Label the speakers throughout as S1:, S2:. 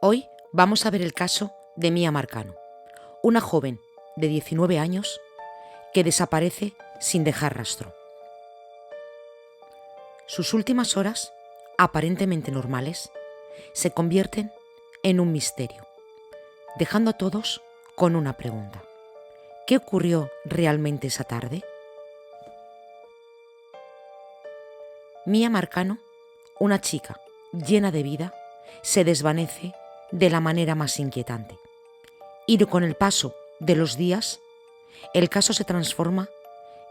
S1: Hoy vamos a ver el caso de Mía Marcano, una joven de 19 años que desaparece sin dejar rastro. Sus últimas horas, aparentemente normales, se convierten en un misterio, dejando a todos con una pregunta. ¿Qué ocurrió realmente esa tarde? Mía Marcano, una chica llena de vida, se desvanece de la manera más inquietante. Y con el paso de los días, el caso se transforma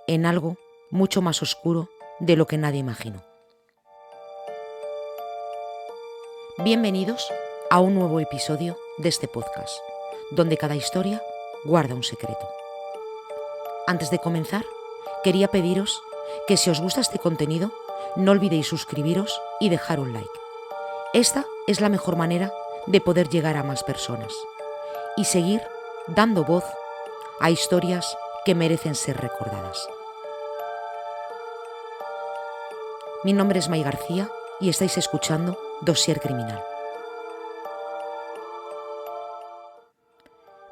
S1: en algo mucho más oscuro de lo que nadie imaginó. Bienvenidos a un nuevo episodio de este podcast, donde cada historia guarda un secreto. Antes de comenzar, quería pediros que si os gusta este contenido, no olvidéis suscribiros y dejar un like. Esta es la mejor manera de poder llegar a más personas y seguir dando voz a historias que merecen ser recordadas. Mi nombre es May García y estáis escuchando Dossier Criminal.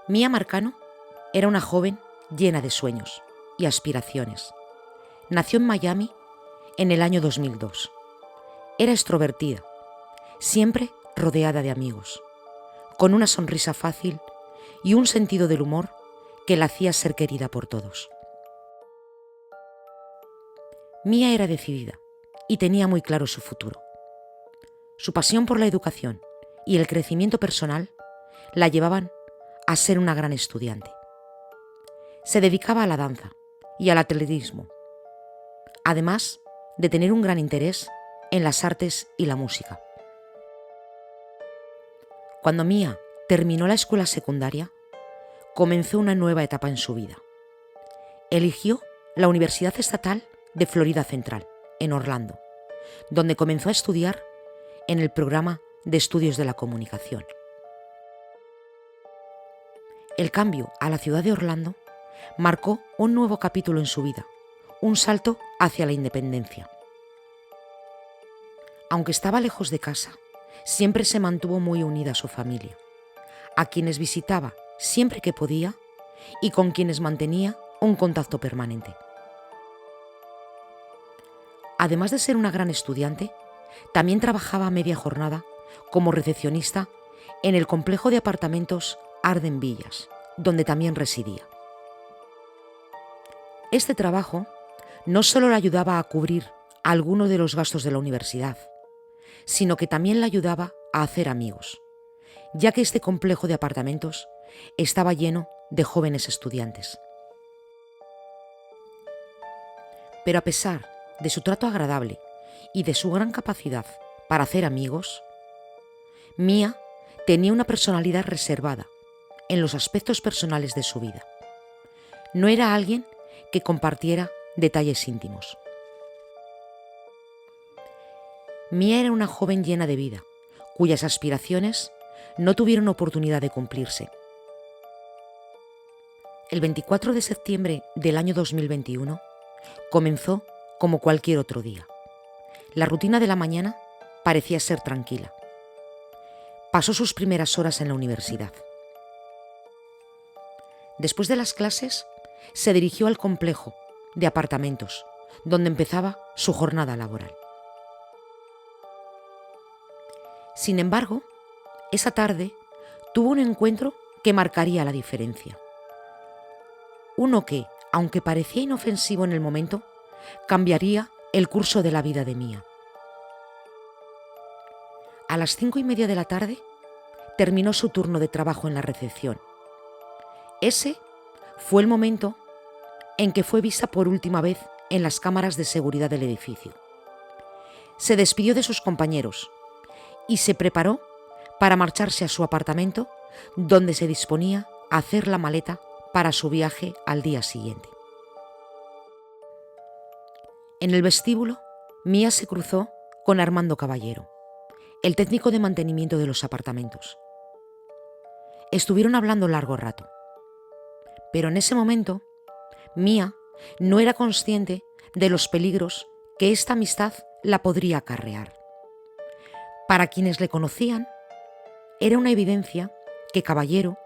S1: Mía Marcano era una joven llena de sueños y aspiraciones. Nació en Miami en el año 2002. Era extrovertida, siempre rodeada de amigos, con una sonrisa fácil y un sentido del humor que la hacía ser querida por todos. Mía era decidida y tenía muy claro su futuro. Su pasión por la educación y el crecimiento personal la llevaban a ser una gran estudiante. Se dedicaba a la danza y al atletismo, además de tener un gran interés en las artes y la música. Cuando Mía terminó la escuela secundaria, comenzó una nueva etapa en su vida. Eligió la Universidad Estatal de Florida Central, en Orlando, donde comenzó a estudiar en el programa de estudios de la comunicación. El cambio a la ciudad de Orlando marcó un nuevo capítulo en su vida, un salto hacia la independencia. Aunque estaba lejos de casa, siempre se mantuvo muy unida a su familia, a quienes visitaba siempre que podía y con quienes mantenía un contacto permanente. Además de ser una gran estudiante, también trabajaba a media jornada como recepcionista en el complejo de apartamentos Arden Villas, donde también residía. Este trabajo no solo le ayudaba a cubrir algunos de los gastos de la universidad, sino que también le ayudaba a hacer amigos, ya que este complejo de apartamentos estaba lleno de jóvenes estudiantes. Pero a pesar de su trato agradable y de su gran capacidad para hacer amigos, Mía tenía una personalidad reservada en los aspectos personales de su vida. No era alguien que compartiera detalles íntimos. Mía era una joven llena de vida, cuyas aspiraciones no tuvieron oportunidad de cumplirse. El 24 de septiembre del año 2021 comenzó como cualquier otro día. La rutina de la mañana parecía ser tranquila. Pasó sus primeras horas en la universidad. Después de las clases, se dirigió al complejo de apartamentos, donde empezaba su jornada laboral. Sin embargo, esa tarde tuvo un encuentro que marcaría la diferencia. Uno que, aunque parecía inofensivo en el momento, cambiaría el curso de la vida de Mía. A las 5:30 de la tarde terminó su turno de trabajo en la recepción. Ese fue el momento en que fue vista por última vez en las cámaras de seguridad del edificio. Se despidió de sus compañeros y se preparó para marcharse a su apartamento, donde se disponía a hacer la maleta para su viaje al día siguiente. En el vestíbulo, Mía se cruzó con Armando Caballero, el técnico de mantenimiento de los apartamentos. Estuvieron hablando largo rato, pero en ese momento, Mía no era consciente de los peligros que esta amistad la podría acarrear. Para quienes le conocían, Era una evidencia que Caballero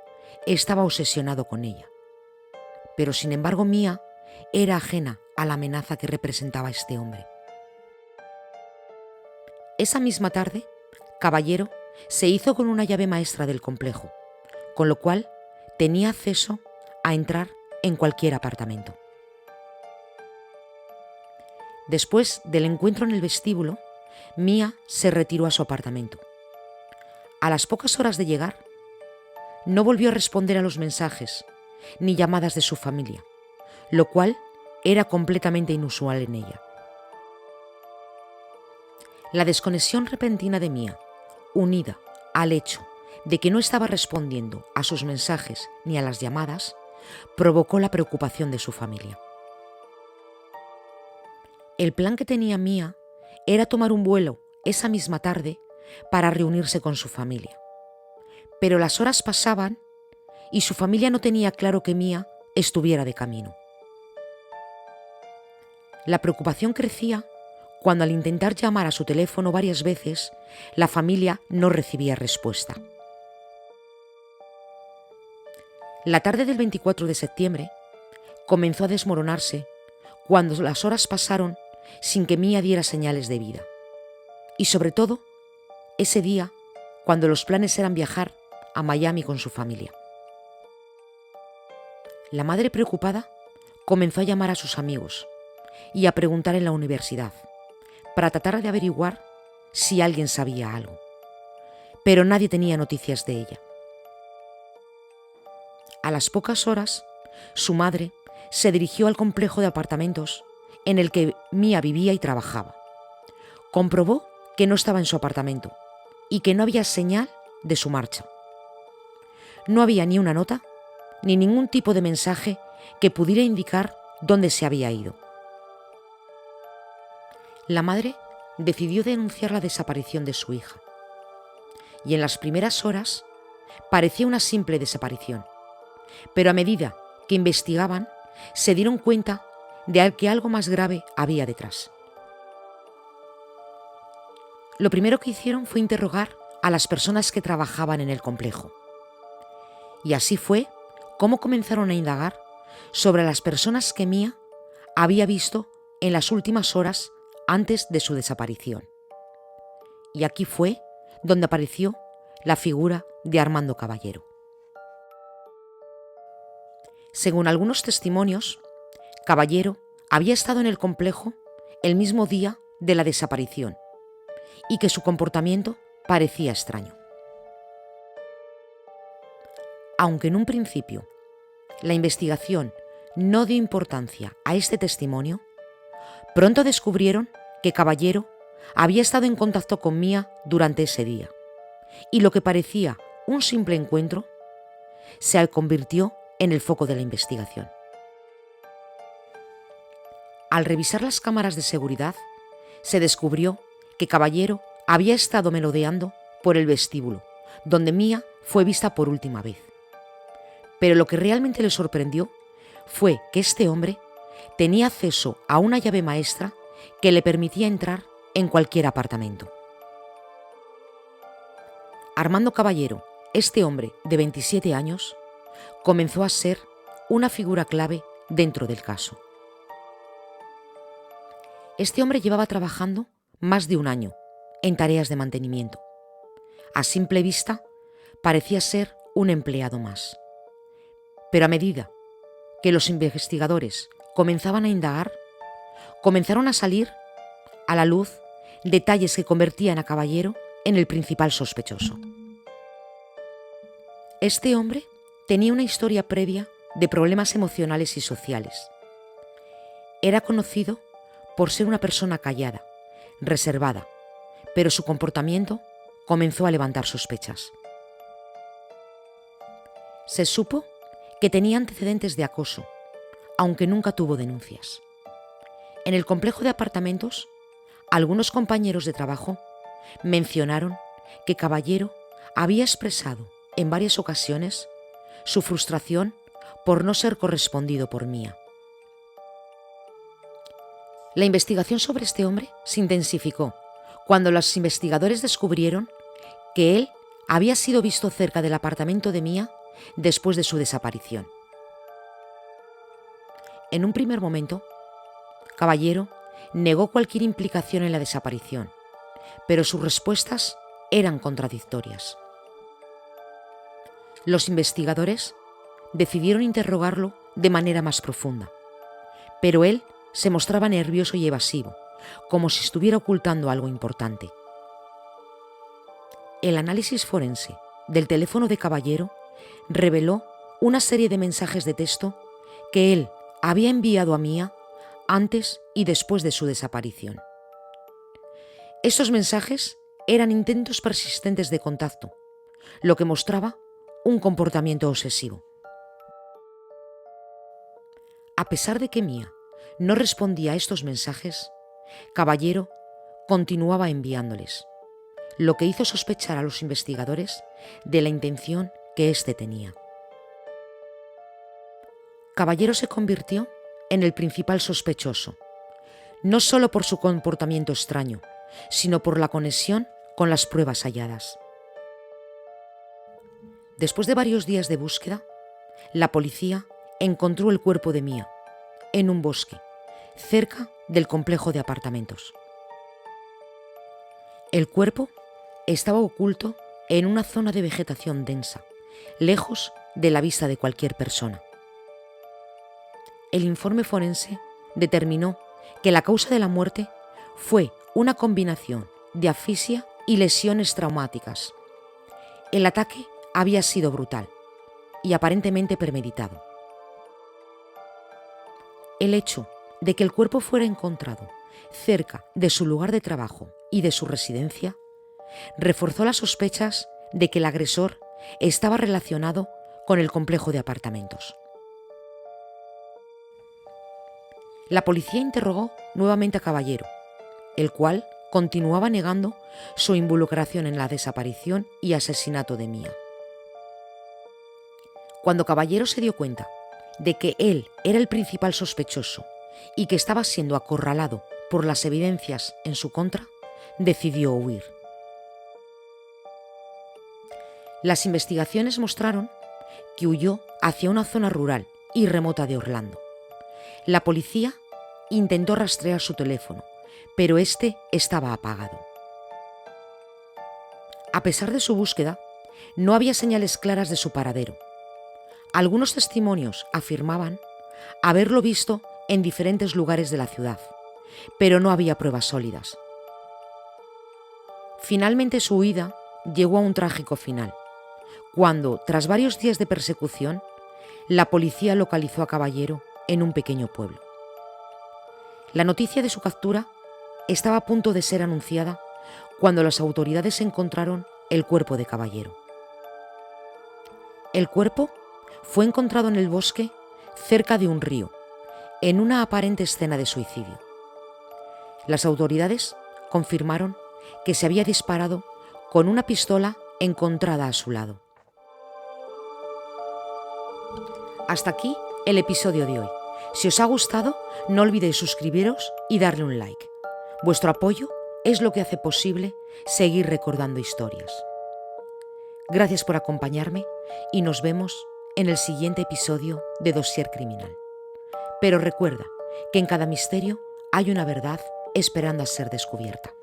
S1: estaba obsesionado con ella. Pero sin embargo Mía era ajena a la amenaza que representaba este hombre. Esa misma tarde, Caballero se hizo con una llave maestra del complejo, con lo cual tenía acceso a entrar en cualquier apartamento. Después del encuentro en el vestíbulo, Mía se retiró a su apartamento. A las pocas horas de llegar, no volvió a responder a los mensajes ni llamadas de su familia, lo cual era completamente inusual en ella. La desconexión repentina de Mía, unida al hecho de que no estaba respondiendo a sus mensajes ni a las llamadas, provocó la preocupación de su familia. El plan que tenía Mía era tomar un vuelo esa misma tarde para reunirse con su familia. Pero las horas pasaban y su familia no tenía claro que Mía estuviera de camino. La preocupación crecía cuando al intentar llamar a su teléfono varias veces, la familia no recibía respuesta. La tarde del 24 de septiembre comenzó a desmoronarse cuando las horas pasaron sin que Mía diera señales de vida. Y sobre todo, ese día, cuando los planes eran viajar a Miami con su familia. La madre, preocupada, comenzó a llamar a sus amigos y a preguntar en la universidad para tratar de averiguar si alguien sabía algo. Pero nadie tenía noticias de ella. A las pocas horas, su madre se dirigió al complejo de apartamentos en el que Mía vivía y trabajaba. Comprobó que no estaba en su apartamento y que no había señal de su marcha. No había ni una nota ni ningún tipo de mensaje que pudiera indicar dónde se había ido. La madre decidió denunciar la desaparición de su hija. Y en las primeras horas parecía una simple desaparición, pero a medida que investigaban se dieron cuenta de que algo más grave había detrás. Lo primero que hicieron fue interrogar a las personas que trabajaban en el complejo. Y así fue como comenzaron a indagar sobre las personas que Mía había visto en las últimas horas antes de su desaparición. Y aquí fue donde apareció la figura de Armando Caballero. Según algunos testimonios, Caballero había estado en el complejo el mismo día de la desaparición y que su comportamiento parecía extraño. Aunque en un principio la investigación no dio importancia a este testimonio, pronto descubrieron que Caballero había estado en contacto con Mía durante ese día, y lo que parecía un simple encuentro se convirtió en el foco de la investigación. Al revisar las cámaras de seguridad, se descubrió que Caballero había estado merodeando por el vestíbulo, donde Mía fue vista por última vez. Pero lo que realmente le sorprendió fue que este hombre tenía acceso a una llave maestra que le permitía entrar en cualquier apartamento. Armando Caballero, este hombre de 27 años, comenzó a ser una figura clave dentro del caso. Este hombre llevaba trabajando más de un año en tareas de mantenimiento. A simple vista, parecía ser un empleado más. Pero a medida que los investigadores comenzaban a indagar, comenzaron a salir a la luz detalles que convertían a Caballero en el principal sospechoso. Este hombre tenía una historia previa de problemas emocionales y sociales. Era conocido por ser una persona callada, reservada, pero su comportamiento comenzó a levantar sospechas. Se supo que tenía antecedentes de acoso, aunque nunca tuvo denuncias. En el complejo de apartamentos, algunos compañeros de trabajo mencionaron que Caballero había expresado en varias ocasiones su frustración por no ser correspondido por Mía. La investigación sobre este hombre se intensificó cuando los investigadores descubrieron que él había sido visto cerca del apartamento de Mia después de su desaparición. En un primer momento, Caballero negó cualquier implicación en la desaparición, pero sus respuestas eran contradictorias. Los investigadores decidieron interrogarlo de manera más profunda, pero él se mostraba nervioso y evasivo, como si estuviera ocultando algo importante. El análisis forense del teléfono de Caballero reveló una serie de mensajes de texto que él había enviado a Mia antes y después de su desaparición. Estos mensajes eran intentos persistentes de contacto, lo que mostraba un comportamiento obsesivo. A pesar de que Mia no respondía a estos mensajes, Caballero continuaba enviándoles, lo que hizo sospechar a los investigadores de la intención que éste tenía. Caballero se convirtió en el principal sospechoso, no solo por su comportamiento extraño, sino por la conexión con las pruebas halladas. Después de varios días de búsqueda, la policía encontró el cuerpo de Mia en un bosque, cerca del complejo de apartamentos. El cuerpo estaba oculto en una zona de vegetación densa, lejos de la vista de cualquier persona. El informe forense determinó que la causa de la muerte fue una combinación de asfixia y lesiones traumáticas. El ataque había sido brutal y aparentemente premeditado. El hecho de que el cuerpo fuera encontrado cerca de su lugar de trabajo y de su residencia reforzó las sospechas de que el agresor estaba relacionado con el complejo de apartamentos. La policía interrogó nuevamente a Caballero, el cual continuaba negando su involucración en la desaparición y asesinato de Mia. Cuando Caballero se dio cuenta de que él era el principal sospechoso y que estaba siendo acorralado por las evidencias en su contra, decidió huir. Las investigaciones mostraron que huyó hacia una zona rural y remota de Orlando. La policía intentó rastrear su teléfono, pero este estaba apagado. A pesar de su búsqueda, no había señales claras de su paradero. Algunos testimonios afirmaban haberlo visto en diferentes lugares de la ciudad, pero no había pruebas sólidas. Finalmente su huida llegó a un trágico final, cuando, tras varios días de persecución, la policía localizó a Caballero en un pequeño pueblo. La noticia de su captura estaba a punto de ser anunciada cuando las autoridades encontraron el cuerpo de Caballero. El cuerpo fue encontrado en el bosque cerca de un río, en una aparente escena de suicidio. Las autoridades confirmaron que se había disparado con una pistola encontrada a su lado. Hasta aquí el episodio de hoy. Si os ha gustado, no olvidéis suscribiros y darle un like. Vuestro apoyo es lo que hace posible seguir recordando historias. Gracias por acompañarme y nos vemos en el siguiente episodio de Dossier Criminal. Pero recuerda que en cada misterio hay una verdad esperando a ser descubierta.